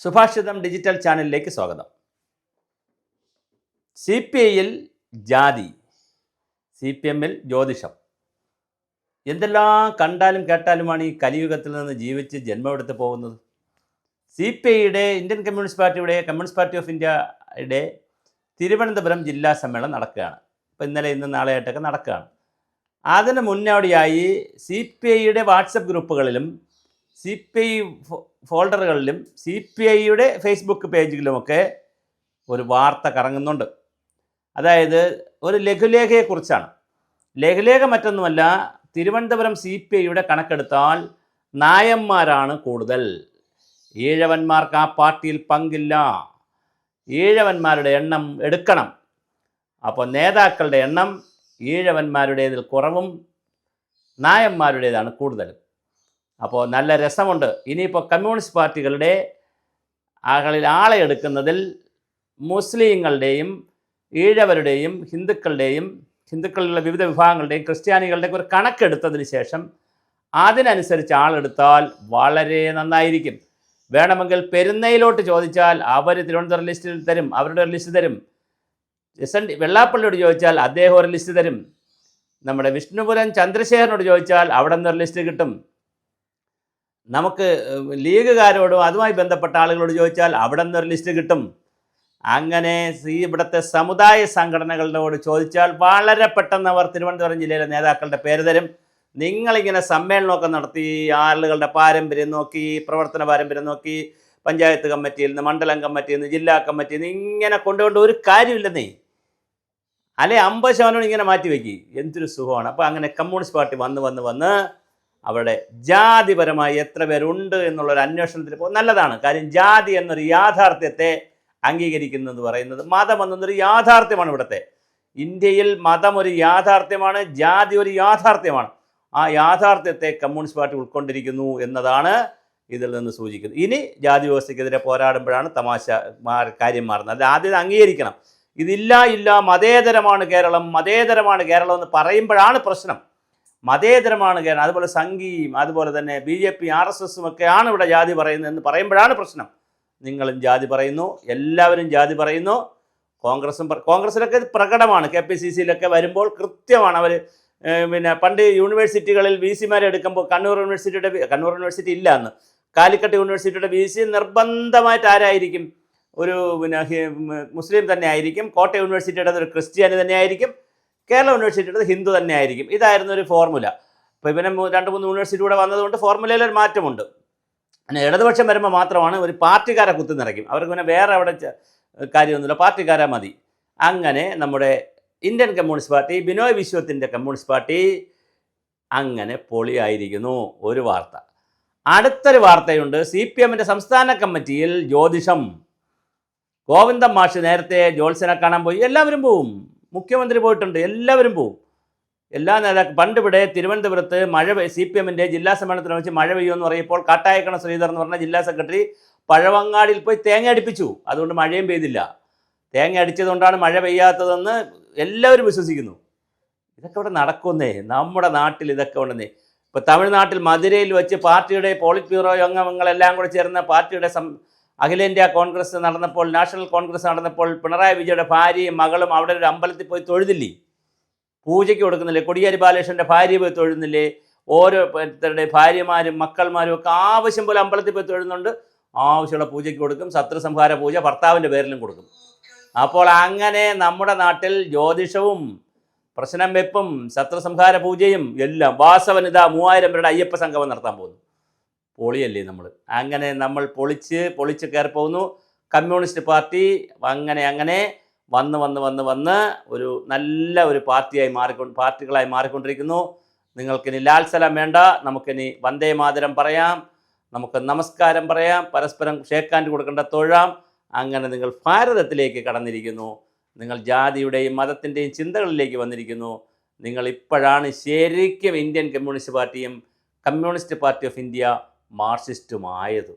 സുഭാഷിതം digital ചാനലിലേക്ക് സ്വാഗതം. C P ഐയിൽ ജാതി, സി പി എമ്മിൽ ജ്യോതിഷം, എന്തെല്ലാം കണ്ടാലും കേട്ടാലുമാണ് ഈ കലിയുഗത്തിൽ നിന്ന് ജീവിച്ച് ജന്മമെടുത്ത് പോകുന്നത്. സി പി ഐയുടെ ഇന്ത്യൻ കമ്മ്യൂണിസ്റ്റ് പാർട്ടിയുടെ കമ്മ്യൂണിസ്റ്റ് പാർട്ടി ഓഫ് ഇന്ത്യയുടെ തിരുവനന്തപുരം ജില്ലാ സമ്മേളനം നടക്കുകയാണ്. ഇപ്പോൾ ഇന്നലെ ഇന്ന് നാളെയായിട്ടൊക്കെ നടക്കുകയാണ്. അതിന് മുന്നോടിയായി സി പി ഐയുടെ വാട്സപ്പ് ഗ്രൂപ്പുകളിലും സി പി ഐ ഫോൾഡറുകളിലും സി പി ഐയുടെ ഫേസ്ബുക്ക് പേജിലുമൊക്കെ ഒരു വാർത്ത കറങ്ങുന്നുണ്ട്. അതായത് ഒരു ലഘുലേഖയെക്കുറിച്ചാണ്. ലഘുലേഖ മറ്റൊന്നുമല്ല, തിരുവനന്തപുരം സി പി ഐയുടെ കണക്കെടുത്താൽ നായന്മാരാണ് കൂടുതൽ, ഈഴവന്മാർക്ക് ആ പാർട്ടിയിൽ പങ്കില്ല, ഈഴവന്മാരുടെ എണ്ണം എടുക്കണം. അപ്പോൾ നേതാക്കളുടെ എണ്ണം ഈഴവന്മാരുടേതിൽ കുറവും നായന്മാരുടേതാണ് കൂടുതലും. അപ്പോൾ നല്ല രസമുണ്ട്. ഇനിയിപ്പോൾ കമ്മ്യൂണിസ്റ്റ് പാർട്ടികളുടെ ആളെ എടുക്കുന്നതിൽ മുസ്ലിങ്ങളുടെയും ഈഴവരുടെയും ഹിന്ദുക്കളിലുള്ള വിവിധ വിഭാഗങ്ങളുടെയും ക്രിസ്ത്യാനികളുടെയും ഒരു കണക്കെടുത്തതിന് ശേഷം അതിനനുസരിച്ച് ആളെടുത്താൽ വളരെ നന്നായിരിക്കും. വേണമെങ്കിൽ പെരുന്നയിലോട്ട് ചോദിച്ചാൽ അവർ തിരുവനന്തപുരം ലിസ്റ്റിൽ തരും, അവരുടെ ഒരു ലിസ്റ്റ് തരും. വെള്ളാപ്പള്ളിയോട് ചോദിച്ചാൽ അദ്ദേഹം ഒരു ലിസ്റ്റ് തരും. നമ്മുടെ വിഷ്ണുപുരം ചന്ദ്രശേഖരനോട് ചോദിച്ചാൽ അവിടെ നിന്നൊരു ലിസ്റ്റ് കിട്ടും. നമുക്ക് ലീഗുകാരോടും അതുമായി ബന്ധപ്പെട്ട ആളുകളോട് ചോദിച്ചാൽ അവിടെ നിന്നൊരു ലിസ്റ്റ് കിട്ടും. അങ്ങനെ ഇവിടുത്തെ സമുദായ സംഘടനകളോട് ചോദിച്ചാൽ വളരെ പെട്ടെന്ന് അവർ തിരുവനന്തപുരം ജില്ലയിലെ നേതാക്കളുടെ പേര് തരും. നിങ്ങളിങ്ങനെ സമ്മേളനമൊക്കെ നടത്തി ആളുകളുടെ പാരമ്പര്യം നോക്കി, പ്രവർത്തന പാരമ്പര്യം നോക്കി, പഞ്ചായത്ത് കമ്മിറ്റിയിൽ നിന്ന്, മണ്ഡലം കമ്മിറ്റിയിൽ നിന്ന്, ജില്ലാ കമ്മിറ്റിയിൽ നിന്ന് ഇങ്ങനെ കൊണ്ടുകൊണ്ട് ഒരു കാര്യമില്ലെന്നേ. അല്ലെ 50% ഇങ്ങനെ മാറ്റി വയ്ക്കി, എന്തൊരു സുഖമാണ്. അപ്പോൾ അങ്ങനെ കമ്മ്യൂണിസ്റ്റ് പാർട്ടി വന്ന് അവിടെ ജാതിപരമായി എത്ര പേരുണ്ട് എന്നുള്ളൊരു അന്വേഷണത്തിൽ പോകും. നല്ലതാണ്. കാര്യം ജാതി എന്നൊരു യാഥാർത്ഥ്യത്തെ അംഗീകരിക്കുന്നത് പറയുന്നത്, മതം എന്നൊരു യാഥാർത്ഥ്യമാണ്. ഇവിടുത്തെ ഇന്ത്യയിൽ മതം ഒരു യാഥാർത്ഥ്യമാണ്, ജാതി ഒരു യാഥാർത്ഥ്യമാണ്. ആ യാഥാർത്ഥ്യത്തെ കമ്മ്യൂണിസ്റ്റ് പാർട്ടി ഉൾക്കൊണ്ടിരിക്കുന്നു എന്നതാണ് ഇതിൽ നിന്ന് സൂചിക്കുന്നത്. ഇനി ജാതി വ്യവസ്ഥയ്ക്കെതിരെ പോരാടുമ്പോഴാണ് തമാശ കാര്യം മാറുന്നത്. അത് ആദ്യം അംഗീകരിക്കണം. ഇല്ല മതേതരമാണ് കേരളം എന്ന് പറയുമ്പോഴാണ് പ്രശ്നം. മതേതരമാണ് കേരളം, അതുപോലെ സംഘിയും അതുപോലെ തന്നെ BJP RSS ഒക്കെയാണ് ഇവിടെ ജാതി പറയുന്നത് എന്ന് പറയുമ്പോഴാണ് പ്രശ്നം. നിങ്ങളും ജാതി പറയുന്നു, എല്ലാവരും ജാതി പറയുന്നു. കോൺഗ്രസ്സിലൊക്കെ ഇത് പ്രകടമാണ്. KPCCയിലൊക്കെ വരുമ്പോൾ കൃത്യമാണ്. അവർ പിന്നെ പണ്ട് യൂണിവേഴ്സിറ്റികളിൽ VC-മാരെ എടുക്കുമ്പോൾ കണ്ണൂർ യൂണിവേഴ്സിറ്റി ഇല്ല അന്ന്, കാലിക്കട്ട് യൂണിവേഴ്സിറ്റിയുടെ VC നിർബന്ധമായിട്ട് ആരായിരിക്കും? ഒരു മുസ്ലിം തന്നെ ആയിരിക്കും. കോട്ടയം യൂണിവേഴ്സിറ്റിയുടെ ഒരു ക്രിസ്ത്യാനി തന്നെ ആയിരിക്കും. കേരള യൂണിവേഴ്സിറ്റിയുടെ ഹിന്ദു തന്നെ ആയിരിക്കും. ഇതായിരുന്നു ഒരു ഫോർമുല. ഇപ്പോൾ ഇവനെ 2-3 യൂണിവേഴ്സിറ്റി കൂടെ വന്നതുകൊണ്ട് ഫോർമുലയിൽ ഒരു മാറ്റമുണ്ട്. പിന്നെ ഇടതുപക്ഷം വരുമ്പോൾ മാത്രമാണ് ഒരു പാർട്ടിക്കാരെ കുത്തി നിറയ്ക്കും. അവർക്ക് പിന്നെ വേറെ അവിടെ കാര്യമൊന്നുമില്ല, പാർട്ടിക്കാരെ മതി. അങ്ങനെ നമ്മുടെ ഇന്ത്യൻ കമ്മ്യൂണിസ്റ്റ് പാർട്ടി, ബിനോയ് വിശ്വത്തിൻ്റെ കമ്മ്യൂണിസ്റ്റ് പാർട്ടി അങ്ങനെ പൊളിയായിരിക്കുന്നു. ഒരു വാർത്ത. അടുത്തൊരു വാർത്തയുണ്ട്. CPM-ൻ്റെ സംസ്ഥാന കമ്മിറ്റിയിൽ ജ്യോതിഷം. ഗോവിന്ദൻ മാഷ് നേരത്തെ ജോത്സ്യനെ കാണാൻ പോയി. എല്ലാവരും പോവും. മുഖ്യമന്ത്രി പോയിട്ടുണ്ട്, എല്ലാവരും പോവും. എല്ലാ നേതാക്കളും പണ്ടിവിടെ തിരുവനന്തപുരത്ത് CPM-ൻ്റെ ജില്ലാ സമ്മേളനത്തിന് വെച്ച് മഴ പെയ്യുമെന്ന് പറയുമ്പോൾ കാട്ടായക്കണ ശ്രീധർ എന്ന് പറഞ്ഞ ജില്ലാ സെക്രട്ടറി പഴവങ്ങാടിയിൽ പോയി തേങ്ങ അടിപ്പിച്ചു. അതുകൊണ്ട് മഴയും പെയ്തില്ല. തേങ്ങ അടിച്ചതുകൊണ്ടാണ് മഴ പെയ്യാത്തതെന്ന് എല്ലാവരും വിശ്വസിക്കുന്നു. ഇതൊക്കെ ഇവിടെ നടക്കുന്നേ, നമ്മുടെ നാട്ടിൽ ഇതൊക്കെ ഉണ്ടെന്നേ. ഇപ്പോൾ തമിഴ്നാട്ടിൽ മധുരയിൽ വെച്ച് പാർട്ടിയുടെ പോളിറ്റ് ബ്യൂറോ അംഗങ്ങളെല്ലാം കൂടെ ചേർന്ന് പാർട്ടിയുടെ അഖിലേന്ത്യാ കോൺഗ്രസ് നടന്നപ്പോൾ, നാഷണൽ കോൺഗ്രസ് നടന്നപ്പോൾ പിണറായി വിജയുടെ ഭാര്യയും മകളും അവിടെ ഒരു അമ്പലത്തിൽ പോയി തൊഴുതില്ലേ? പൂജയ്ക്ക് കൊടുക്കുന്നില്ലേ? കൊടിയേരി ബാലകൃഷ്ണൻ്റെ ഭാര്യ പോയി തൊഴുന്നില്ലേ? ഓരോരുത്തരുടെ ഭാര്യമാരും മക്കൾമാരും ഒക്കെ ആവശ്യം പോലെ അമ്പലത്തിൽ പോയി തൊഴുന്നുണ്ട്. ആവശ്യമുള്ള പൂജയ്ക്ക് കൊടുക്കും. ശത്രുസംഹാര പൂജ ഭർത്താവിൻ്റെ പേരിലും കൊടുക്കും. അപ്പോൾ അങ്ങനെ നമ്മുടെ നാട്ടിൽ ജ്യോതിഷവും പ്രശ്നം വെപ്പും ശത്രുസംഹാര പൂജയും എല്ലാം. വാസവനിത 3000 പേരുടെ അയ്യപ്പ സംഗമം നടത്താൻ പോകുന്നു. പൊളിയല്ലേ നമ്മൾ? അങ്ങനെ നമ്മൾ പൊളിച്ച് കയറി പോകുന്നു. കമ്മ്യൂണിസ്റ്റ് പാർട്ടി അങ്ങനെ വന്ന് ഒരു നല്ല ഒരു പാർട്ടികളായി മാറിക്കൊണ്ടിരിക്കുന്നു. നിങ്ങൾക്കിനി ലാൽ സലാം വേണ്ട, നമുക്കിനി വന്ദേ മാതരം പറയാം, നമുക്ക് നമസ്കാരം പറയാം, പരസ്പരം ഷേക്ക് ഹാൻഡ് കൊടുക്കേണ്ട തൊഴാം. അങ്ങനെ നിങ്ങൾ ഭാരതത്തിലേക്ക് കടന്നിരിക്കുന്നു. നിങ്ങൾ ജാതിയുടെയും മതത്തിൻ്റെയും ചിന്തകളിലേക്ക് വന്നിരിക്കുന്നു. നിങ്ങൾ ഇപ്പോഴാണ് ശരിക്കും ഇന്ത്യൻ കമ്മ്യൂണിസ്റ്റ് പാർട്ടിയും കമ്മ്യൂണിസ്റ്റ് പാർട്ടി ഓഫ് ഇന്ത്യ മാർക്സിസ്റ്റുമായത്.